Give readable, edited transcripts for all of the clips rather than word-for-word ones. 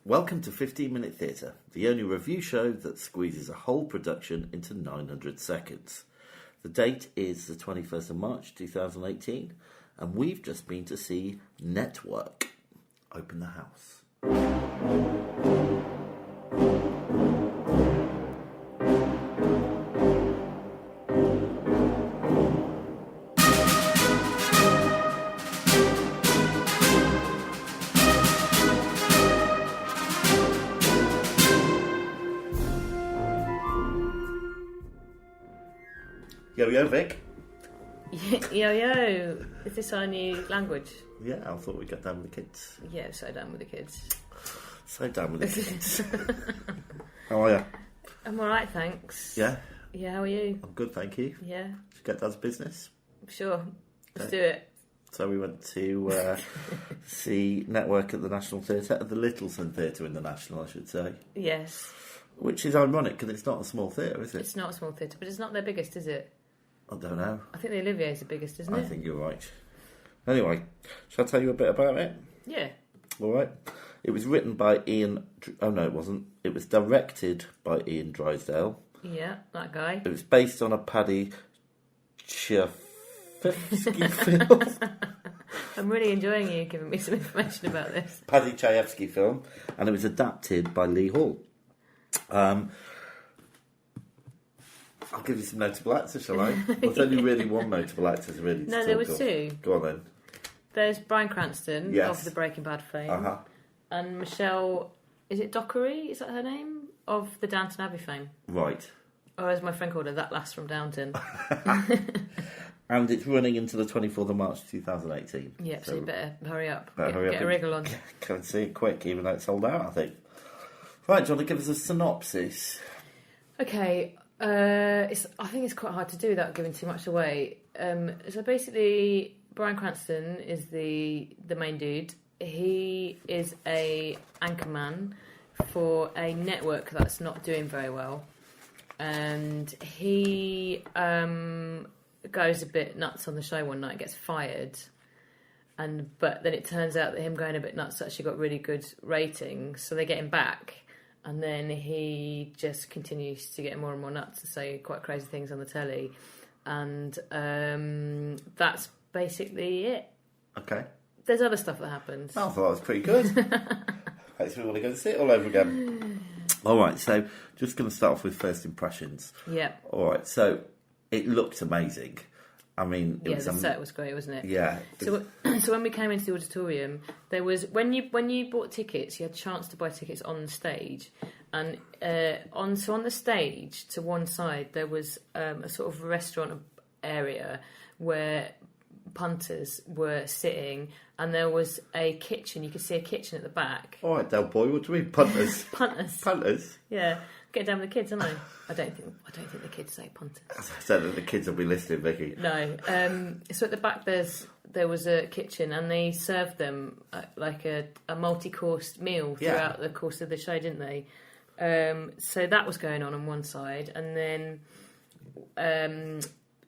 Welcome to 15 Minute Theatre, the only review show that squeezes a whole production into 900 seconds. The date is the 21st of March 2018, and we've just been to see Network. Open the house. Yo, yo, Vic. Yo, yo. Is this our new language? Yeah, I thought we'd get down with the kids. Yeah, so down with the kids. So down with the kids. How are you? I'm alright, thanks. Yeah? Yeah, how are you? I'm good, thank you. Yeah. Did you get down to business? Sure. Let's do it. So we went to see Network at the National Theatre, at the Littleton Theatre in the National, I should say. Yes. Which is ironic, because it's not a small theatre, is it? It's not a small theatre, but it's not their biggest, is it? I don't know. I think the Olivier's the biggest, isn't it? I think you're right. Anyway, shall I tell you a bit about it? Yeah. All right. It was written by Ian... Oh, no, it wasn't. It was directed by Ian Drysdale. Yeah, that guy. It was based on a Paddy Chayefsky film. I'm really enjoying you giving me some information about this. Paddy Chayefsky film. And it was adapted by Lee Hall. I'll give you some notable actors, shall I? Well, there's only really one notable actor really to No, talk there was of. two. Go on then. There's Bryan Cranston Yes. of the Breaking Bad fame. Uh-huh. And Michelle, is it Dockery? Is that her name? Of the Downton Abbey fame. Right. Or as my friend called her, that lass from Downton. And it's running into the 24th of March 2018. Yep, so you better hurry up. Hurry up get a wriggle on. Go and see it quick, even though it's sold out, I think. Right, do you want to give us a synopsis? Okay, I think it's quite hard to do without giving too much away. So basically, Bryan Cranston is the main dude. He is a anchorman for a network that's not doing very well. And he goes a bit nuts on the show one night, gets fired. But then it turns out that him going a bit nuts actually got really good ratings, so they get him back. And then he just continues to get more and more nuts and say quite crazy things on the telly. And that's basically it. Okay. There's other stuff that happens. I thought that was pretty good. Makes me want to go and see it all over again. All right, so just going to start off with first impressions. Yeah. All right, so it looked amazing. I mean, the set was great, wasn't it? Yeah. So when we came into the auditorium, there was when you bought tickets, you had a chance to buy tickets on the stage, and on the stage to one side there was a sort of restaurant area where punters were sitting, and there was a kitchen. You could see a kitchen at the back. All right, Del Boy, what do you mean punters? Punters. Yeah. Get down with the kids, don't I? I don't think the kids say punters. I said that the kids will be listening, Vicky. No. So at the back there was a kitchen, and they served them like a multi-course meal throughout the course of the show, didn't they? So that was going on one side, and then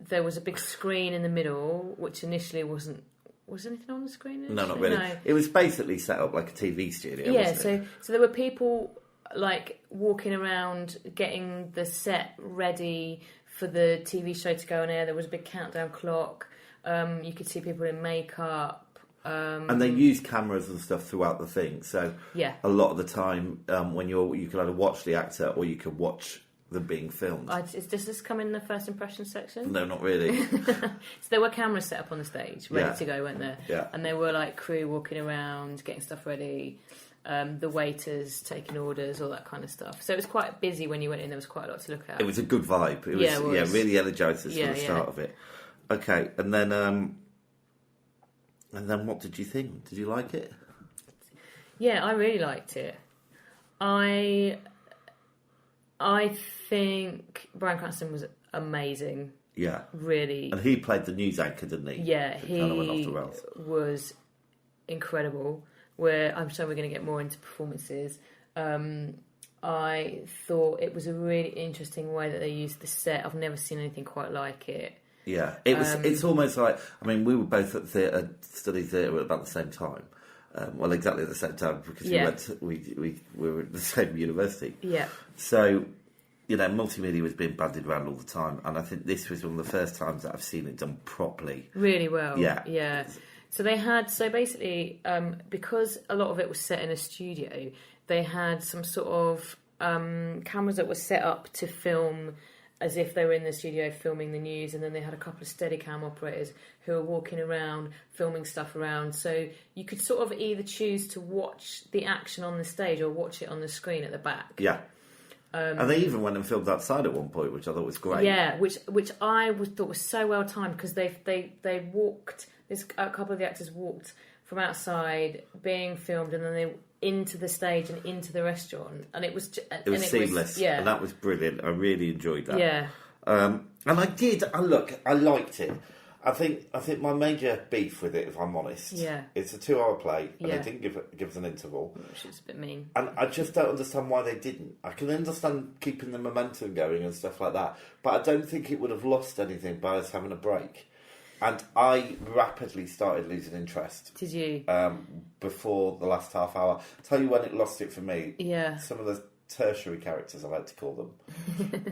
there was a big screen in the middle, which initially wasn't. Was anything on the screen initially? No, not really. No. It was basically set up like a TV studio. Yeah. Wasn't it? So there were people like walking around getting the set ready for the TV show to go on air. There was a big countdown clock. You could see people in makeup. And they used cameras and stuff throughout the thing. So a lot of the time, when you could either watch the actor or you could watch them being filmed. Does this come in the first impression section? No, not really. So there were cameras set up on the stage, ready to go, weren't there? Yeah. And there were like crew walking around, getting stuff ready. The waiters taking orders, all that kind of stuff. So it was quite busy when you went in. There was quite a lot to look at. It was a good vibe. It was really energised for the start of it. Okay, and then what did you think? Did you like it? Yeah, I really liked it. I think Bryan Cranston was amazing. Yeah, really. And he played the news anchor, didn't he? Yeah, he kind of went off the rails. Was incredible. Where I'm sure we're going to get more into performances. I thought it was a really interesting way that they used the set. I've never seen anything quite like it. Yeah, it was. It's almost like, I mean, we were both at theatre, study theatre at about the same time, Well, exactly at the same time because we were at the same university. Yeah. So, multimedia was being bandied around all the time, and I think this was one of the first times that I've seen it done properly. Really well. Yeah. So basically, because a lot of it was set in a studio, they had some sort of cameras that were set up to film as if they were in the studio filming the news, and then they had a couple of Steadicam operators who were walking around filming stuff around. So you could sort of either choose to watch the action on the stage or watch it on the screen at the back. Yeah. And they even went and filmed outside at one point, which I thought was great. Yeah, which I thought was so well timed because they walked. A couple of the actors walked from outside being filmed, and then they into the stage and into the restaurant, and it was seamless. And that was brilliant. I really enjoyed that. Yeah. And I did. I liked it. I think my major beef with it, if I'm honest, it's a 2-hour play, and they didn't give us an interval, which is a bit mean. And I just don't understand why they didn't. I can understand keeping the momentum going and stuff like that, but I don't think it would have lost anything by us having a break. And I rapidly started losing interest. Did you? Before the last half hour. Tell you when it lost it for me. Yeah. Some of the tertiary characters, I like to call them,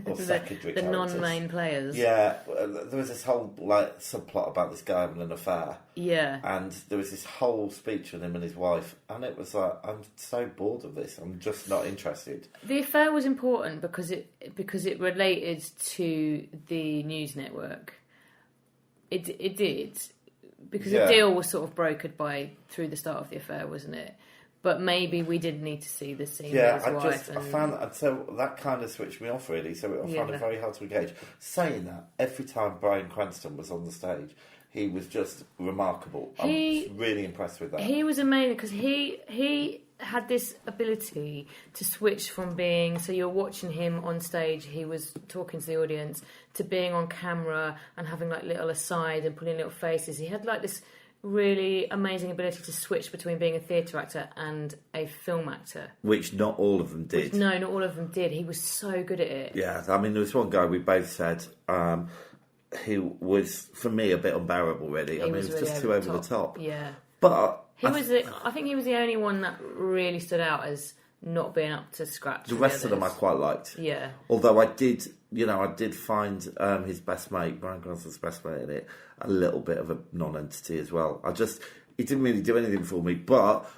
or secondary the characters. non-main players. Yeah, there was this whole subplot about this guy having an affair. Yeah. And there was this whole speech with him and his wife, and it was like, I'm so bored of this. I'm just not interested. The affair was important because it related to the news network. It did, because the deal was sort of brokered through the start of the affair, wasn't it? But maybe we did need to see the scene with his wife. I found so that kind of switched me off really. So I found it very hard to engage. Saying that, every time Bryan Cranston was on the stage, he was just remarkable. I was really impressed with that. He was amazing because he had this ability to switch from being, so you're watching him on stage, he was talking to the audience, to being on camera and having like little aside and putting little faces. He had like this really amazing ability to switch between being a theatre actor and a film actor. Which not all of them did. No, not all of them did. He was so good at it. Yeah, I mean, there was one guy we both said who was, for me, a bit unbearable, really. He was really just too over the top. Yeah. But I think he was the only one that really stood out as not being up to scratch. The rest of them I quite liked. Yeah. Although I did find his best mate, Bryan Cranston's best mate in it, a little bit of a non-entity as well. He didn't really do anything for me, but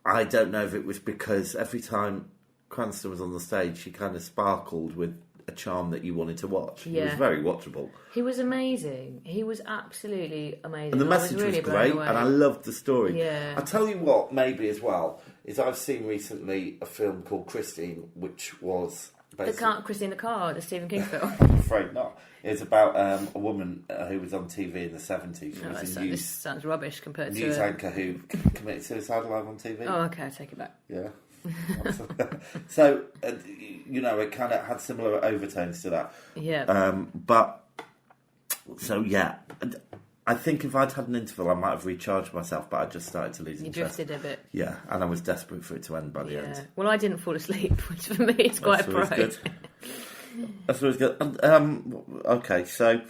I don't know if it was because every time Cranston was on the stage, he kind of sparkled with a charm that you wanted to watch. Yeah. He was very watchable. He was amazing. He was absolutely amazing. And the message was great, and I loved the story. Yeah. I tell you what, maybe as well, is I've seen recently a film called Christine, which was Christine the Car, the Stephen King film. I'm afraid not. It's about a woman who was on TV in the 70s. This sounds rubbish compared to news anchor who committed suicide live on TV. Oh, okay, I take it back. Yeah. So, it kind of had similar overtones to that. Yeah. I think if I'd had an interval, I might have recharged myself, but I just started to lose interest. You drifted a bit. Yeah, and I was desperate for it to end by the end. Well, I didn't fall asleep, which for me is quite a pride. That's always good. Okay, so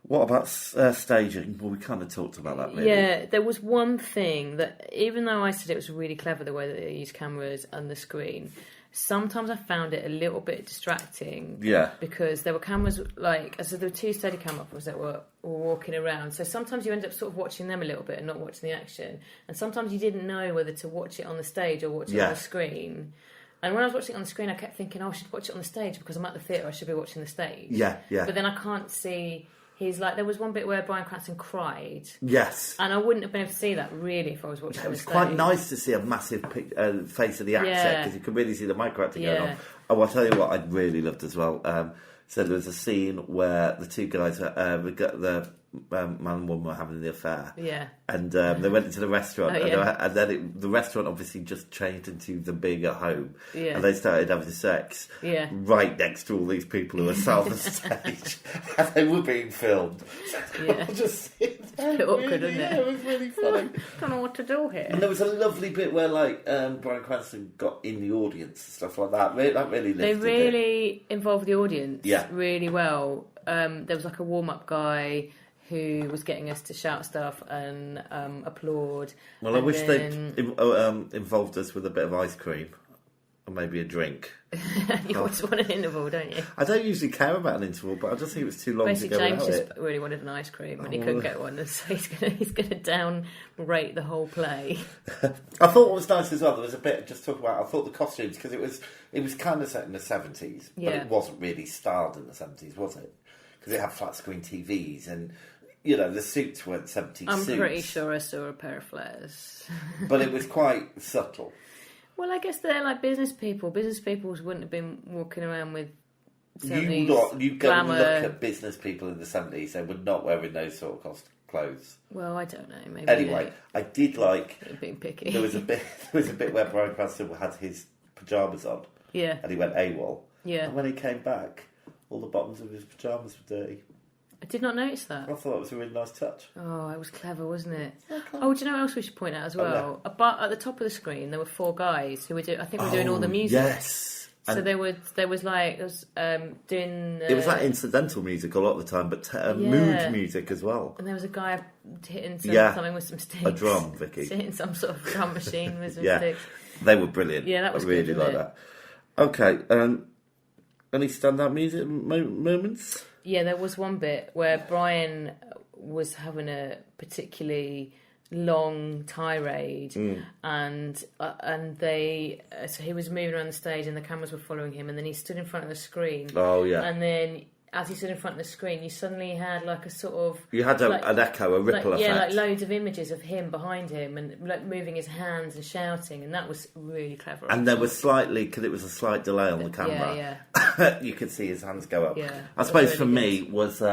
what about staging? Well, we kind of talked about that, maybe. Yeah, there was one thing that, even though I said it was really clever the way that they used cameras and the screen, sometimes I found it a little bit distracting. Yeah. Because there were cameras, there were two Steadicam operators that were walking around. So sometimes you end up sort of watching them a little bit and not watching the action. And sometimes you didn't know whether to watch it on the stage or watch it on the screen. And when I was watching it on the screen, I kept thinking, I should watch it on the stage because I'm at the theatre, I should be watching the stage. Yeah. But then I can't see... there was one bit where Bryan Cranston cried. Yes. And I wouldn't have been able to see that, really, if I was watching it. It was quite nice to see a massive face of the actor, because you could really see the micro acting going on. Oh, I'll tell you what I'd really loved as well. So there was a scene where the two guys, the man and woman were having the affair. Yeah. And they went into the restaurant, Oh, and then the restaurant obviously just changed into them being at home. Yeah. And they started having sex right next to all these people who were sat on the stage. And they were being filmed. Yeah. Just it's a bit awkward, isn't it? Yeah, it was really funny. I don't know what to do here. And there was a lovely bit where, Bryan Cranston got in the audience and stuff like that. That really lifted it. They really involved the audience really well. There was like a warm-up guy who was getting us to shout stuff and applaud. Well, I wish they'd involved us with a bit of ice cream. Or maybe a drink. You always want an interval, don't you? I don't usually care about an interval, but I just think it was too long to go James without just it. really wanted an ice cream and he couldn't get one, so he's going to down-rate the whole play. I thought what was nice as well, there was a bit, just talk about, I thought the costumes, because it was kind of set in the 70s, but it wasn't really styled in the 70s, was it? Because it had flat-screen TVs and, the suits weren't 70s suits. I'm pretty sure I saw a pair of flares. But it was quite subtle. Well, I guess they're like business people. Business people wouldn't have been walking around with 70s you go and glamour. look at business people in the 70s, they were not wearing those sort of clothes. Well, I don't know. Maybe anyway, I did like being picky. There was a bit where Bryan Cranston had his pyjamas on. Yeah. And he went AWOL. Yeah. And when he came back, all the bottoms of his pyjamas were dirty. I did not notice that. I thought it was a really nice touch. Oh, it was clever, wasn't it? Yeah, Oh, do you know what else we should point out as well? About at the top of the screen, there were 4 guys who were doing all the music. Yes. So there was doing. It was like incidental music a lot of the time, but mood music as well. And there was a guy hitting something with some sticks. A drum, Vicky. Hitting some sort of drum machine with some Yeah. sticks. They were brilliant. Yeah, that was I really good, like wasn't that. Okay, any standout music moments? Yeah, there was one bit where Brian was having a particularly long tirade, and so he was moving around the stage, and the cameras were following him, and then he stood in front of the screen. Oh yeah. And then as he stood in front of the screen, you suddenly had like a sort of an echo, a ripple effect. Yeah, like loads of images of him behind him, and like moving his hands and shouting, and that was really clever. And there was because it was a slight delay on the camera. Yeah. You could see his hands go up. Yeah, I suppose for me was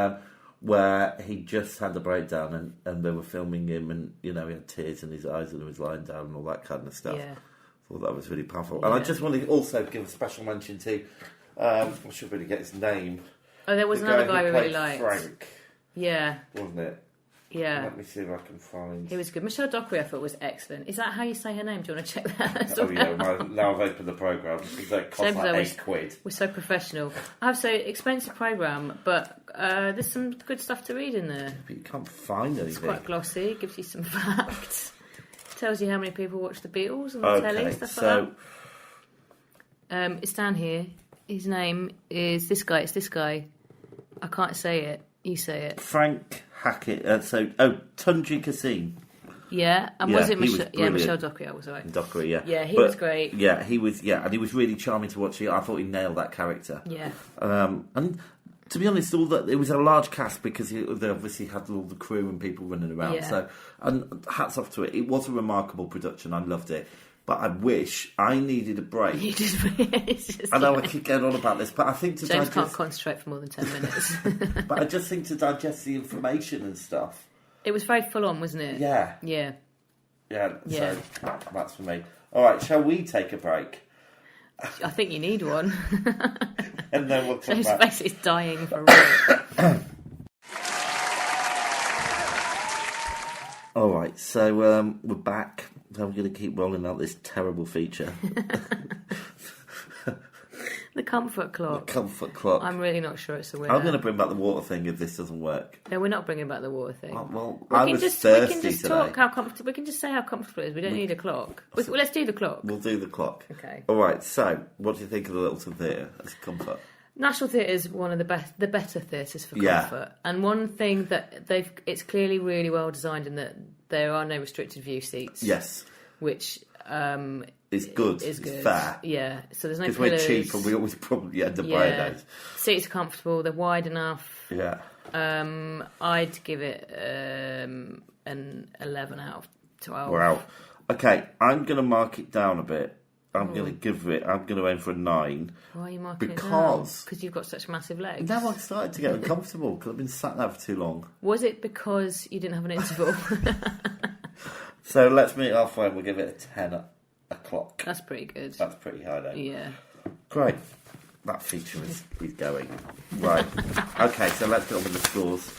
where he just had the breakdown, and they were filming him, and he had tears in his eyes, and he was lying down, and all that kind of stuff. Yeah. I thought that was really powerful. Yeah. And I just want to also give a special mention to, I should really get his name. Oh, there was another guy we really played liked. Frank. Yeah. Wasn't it? Yeah. Let me see if I can find. He was good. Michelle Dockery, I thought, was excellent. Is that how you say her name? Do you want to check that? Oh yeah, now I've opened the programme. It costs like £8. We're so professional. I have to say, expensive programme, but there's some good stuff to read in there. But you can't find anything. It's quite glossy, gives you some facts. Tells you how many people watch the Beatles on the telly, stuff like that. It's down here. His name is this guy. It's this guy. I can't say it. You say it. Frank Hackett. Tunji Kassim. Yeah, and was it Michelle Dockery? I was right. Dockery, yeah. Yeah, he was great. Yeah, he was. Yeah, and he was really charming to watch. I thought he nailed that character. Yeah. And to be honest, it was a large cast because they obviously had all the crew and people running around. Yeah. So, and hats off to it. It was a remarkable production. I loved it. But I wish I needed a break. I know I keep going on about this, but I think James can't concentrate for more than 10 minutes. But I just think to digest the information and stuff. It was very full on, wasn't it? Yeah. Yeah. Yeah, so that's for me. All right, shall we take a break? I think you need one. And then we'll come James' back. face is dying for a break. All right, so we're back. So we're going to keep rolling out this terrible feature. The comfort clock. The comfort clock. I'm really not sure it's a winner. I'm going to bring back the water thing if this doesn't work. No, we're not bringing back the water thing. I was thirsty we can just today. talk how comfortable. We can just say how comfortable it is. We don't need a clock. Well, let's do the clock. We'll do the clock. Okay. All right. So, what do you think of the Littleton Theatre as comfort? National Theatre is one of the better theatres for comfort, and one thing that it's clearly really well designed in that there are no restricted view seats. Yes. Which is good. Is good. It's fair. Yeah. So there's no because pillars. we're cheap and we always probably end up buying those. Seats are comfortable. They're wide enough. Yeah. I'd give it an 11 out of 12. Wow. Okay, I'm going to mark it down a bit. I'm going to aim for a 9. Why are you marking it down? Because you've got such massive legs. Now I started to get uncomfortable because I've been sat there for too long. Was it because you didn't have an interval? So let's meet halfway and we'll give it a 10 o'clock. That's pretty good. That's pretty high though. Yeah. Great. That feature is going. Right. Okay, so let's get on with the scores.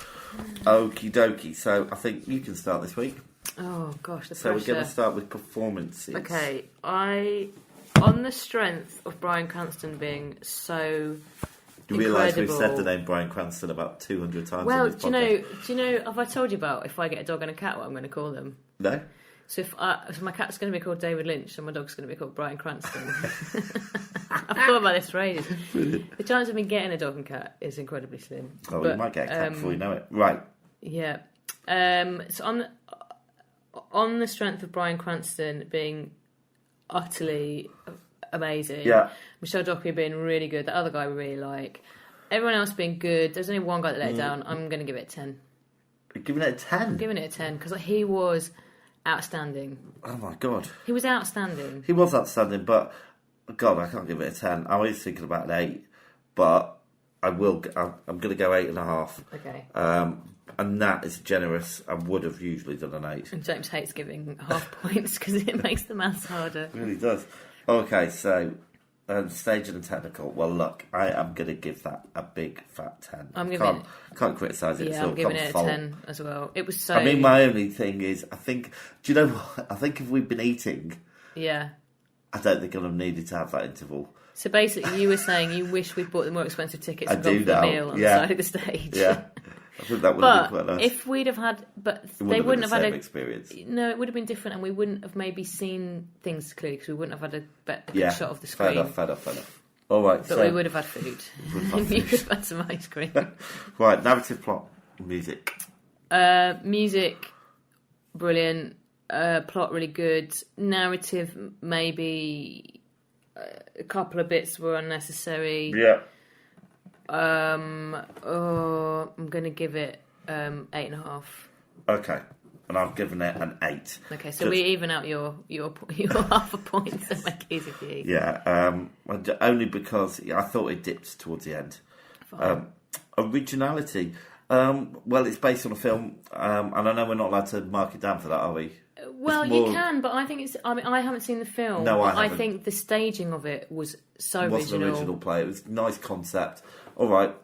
Okie dokie. So I think you can start this week. Oh gosh, the pressure. So we're going to start with performances. Okay, on the strength of Bryan Cranston being so You realise we've said incredible. the name Bryan Cranston about 200 times Well, on this do podcast. you know? Have I told you about if I get a dog and a cat, what I'm going to call them? No? So if my cat's going to be called David Lynch and my dog's going to be called Bryan Cranston. I've thought about this for ages. The chance of me getting a dog and cat is incredibly slim. Oh, But, you might get a cat before you know it. Right. Yeah. So on the strength of Bryan Cranston being utterly amazing, Yeah. Michelle Dockery being really good, the other guy we really like, everyone else being good, there's only one guy that let it down. I'm going to give it a 10. You're giving it a 10? I'm giving it a 10 because he was outstanding. Oh, my God. He was outstanding. He was outstanding, but, God, I can't give it a 10. I was thinking about an 8, but I'm going to go 8.5. Okay. And that is generous. I would have usually done an 8. And James hates giving half points because it makes the maths harder. It really does. Okay, so stage and technical. Well, look, I am going to give that a big fat 10. I'm giving can't criticise it. Yeah, So I'm giving it a fault. 10 as well. It was so... I mean, my only thing is, I think... Do you know what? I think if we'd been eating, Yeah. I don't think I'd have needed to have that interval. So basically, you were saying you wish we'd bought the more expensive tickets and I gone do for the now, meal on yeah. the side of the stage. Yeah. I think that would have been But quite nice. if we'd have had... But It they wouldn't have been had the same a... experience. No, it would have been different and we wouldn't have maybe seen things clearly because we wouldn't have had a good Yeah. shot of the Fair screen. enough. All right, But so... we would have had food. You could have had some ice cream. Right, narrative, plot, music. Music, brilliant. Plot, really good. Narrative, maybe a couple of bits were unnecessary. Yeah. I'm going to give it 8.5. Okay. And I've given it an 8. Okay, so we even out your half a point to make it easy for you. Yeah, only because I thought it dipped towards the end. Originality. Well, it's based on a film, and I know we're not allowed to mark it down for that, are we? Well, It's more- you can, but I think it's... I mean, I haven't seen the film. No, I but haven't. think the staging of it was so It wasn't an original play. It was a nice concept. All right,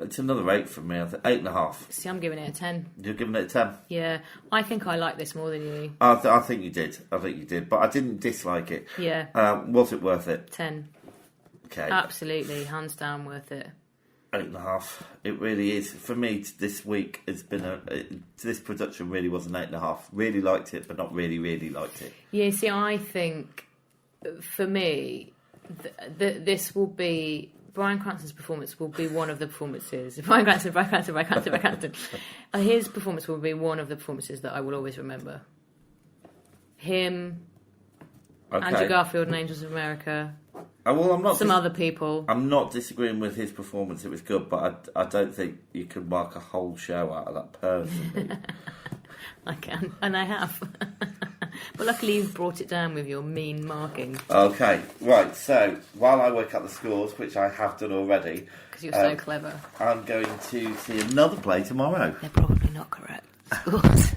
it's another 8 from me. I think 8.5. See, I'm giving it a 10. You're giving it a 10. Yeah, I think I like this more than you. I think you did. But I didn't dislike it. Yeah. Was it worth it? 10. Okay. Absolutely, hands down worth it. 8.5. It really is. For me, this week has been this production really was an 8.5. Really liked it, but not really, really liked it. Yeah, see, I think for me, this will be... Bryan Cranston's performance will be one of the performances. Bryan Cranston. His performance will be one of the performances that I will always remember. Him, Okay. Andrew Garfield and Angels of America, Well, I'm not. some other people. I'm not disagreeing with his performance. It was good, but I don't think you can mark a whole show out of that person. I can, and I have. But luckily you've brought it down with your mean marking. Okay, right. So while I work out the scores, which I have done already, Because you're so clever. I'm going to see another play tomorrow. They're probably not correct scores.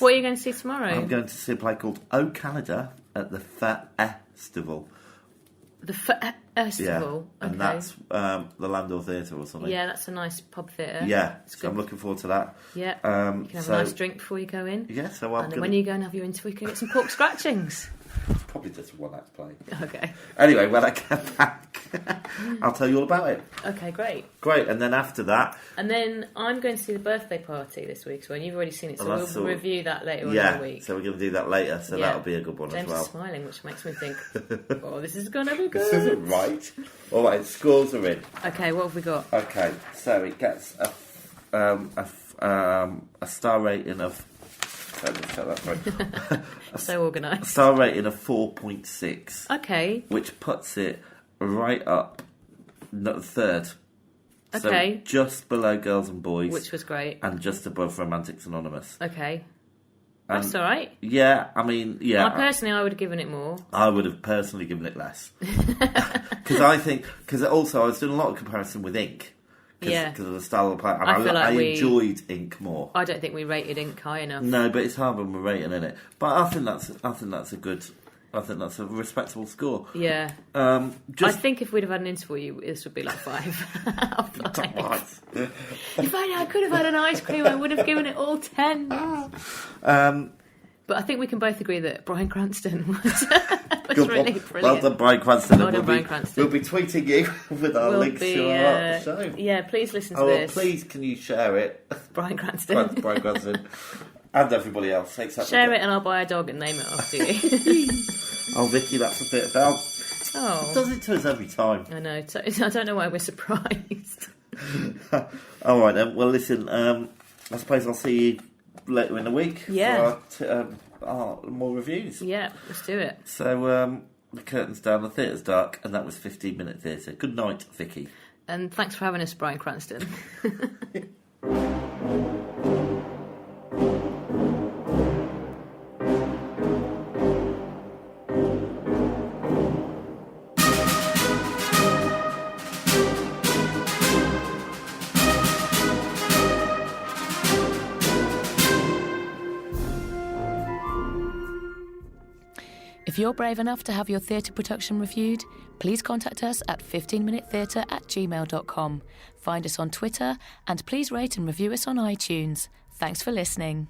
What are you going to see tomorrow? I'm going to see a play called O Canada at the Festival. The festival. Yeah, and Okay. that's the Landor Theatre or something. Yeah, that's a nice pub theatre. Yeah, It's so good. I'm looking forward to that. Yeah, you can have so- a nice drink before you go in. Yeah, so I'm And then when you go and have your interview, you can get some pork scratchings. probably just a one-act play. Okay. Anyway, when I get back, I'll tell you all about it. Okay, great. Great, and then after that, And then I'm going to see the birthday party this week, so you've already seen it, so Oh, we'll that's all- review that later on in yeah, the week. so we're going to do that later, so Yeah. that'll be a good one James as well. is smiling, which makes me think, oh, this is going to be good. This isn't right. All right, scores are in. Okay, what have we got? Okay, so it gets a star rating of... Let me set that right. So organised. Star rating of 4.6, Okay, which puts it right up third. Okay. So just below Girls and Boys, which was great. and just above Romantics Anonymous. Okay, And that's all right. yeah, I mean, yeah, Personally, I would have given it more. I would have personally given it less. Because also I was doing a lot of comparison with Ink. Yeah. Because of the style of play. And I feel like I we- enjoyed Ink more. I don't think we rated Ink high enough. No, but it's hard when we're rating in it. But I think that's a respectable score. Yeah. I think if we'd have had an interview, this would be like 5 out of 5. If I could have had an ice cream, I would have given it all 10. But I think we can both agree that Bryan Cranston was Good really one. Well done, Bryan Cranston. Well done, Bryan Cranston. We'll be tweeting you with our links to our show. Yeah, please listen to this. Please, can you share it? Bryan Cranston. Bryan Cranston. And everybody else. Share it and I'll buy a dog and name it after you. Oh, Vicky, that's a bit about. Oh. It does it to us every time. I know. I don't know why we're surprised. All right, then. Well, listen, I suppose I'll see you later in the week for our more reviews. Yeah, let's do it. So, the curtain's down, the theatre's dark, and that was 15-Minute Theatre. Good night, Vicky. And thanks for having us, Bryan Cranston. If you're brave enough to have your theatre production reviewed, please contact us at 15minutetheatre@gmail.com. Find us on Twitter and please rate and review us on iTunes. Thanks for listening.